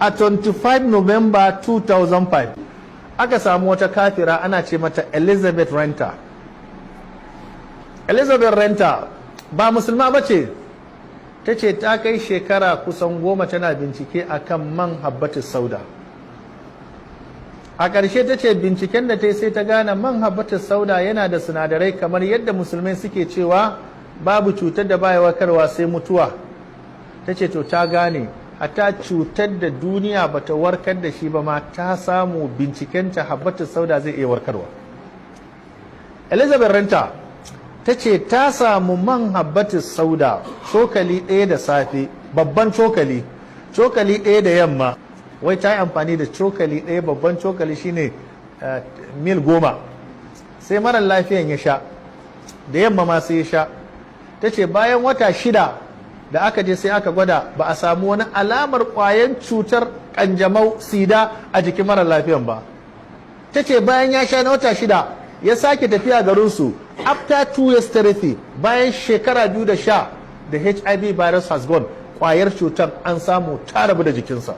a 25 November 2005 aka samu wata kafira ana ce mata Elizabeth Renter. Elizabeth Renter ba musulma ba ce, ta ce ta kai shekara kusan 10 tana bincike akan man habbatus sauda. A ƙarshe ta ce binciken da ta yi sai ta gane man habbatus sauda yana da sinadarai kamar yadda musulmai suke cewa babu cutar da baya warkarwa sai mutuwa. Ta ce to ta gane hatta cutar da duniya bata warkar da shi ba ma ta samu bincikenta habbatus sauda zai iya warkarwa. Elizabeth Renter ta ce ta samu man habbatus sauda cokali ɗaya da safe, babban cokali ɗaya da yamma, wai ta yi amfani da cokali ɗaya, babban cokali shine mil 10, sai marar lafiyan ya sha, da yamma ma sai ya sha. Ta ce bayan wata 6 da aka je sai aka gwada ba a samu wani alamar ƙwayan cutar ƙanjamau sida a jikin marar lafiyan ba. Ta ce bayan ya sha na wata 6 ya sake tafiya garinsu, after 2 years therapy, bayan shekara 2 da sha, the HIV virus has gone, ƙwayar cutar an samu ta rabu da jikinsa.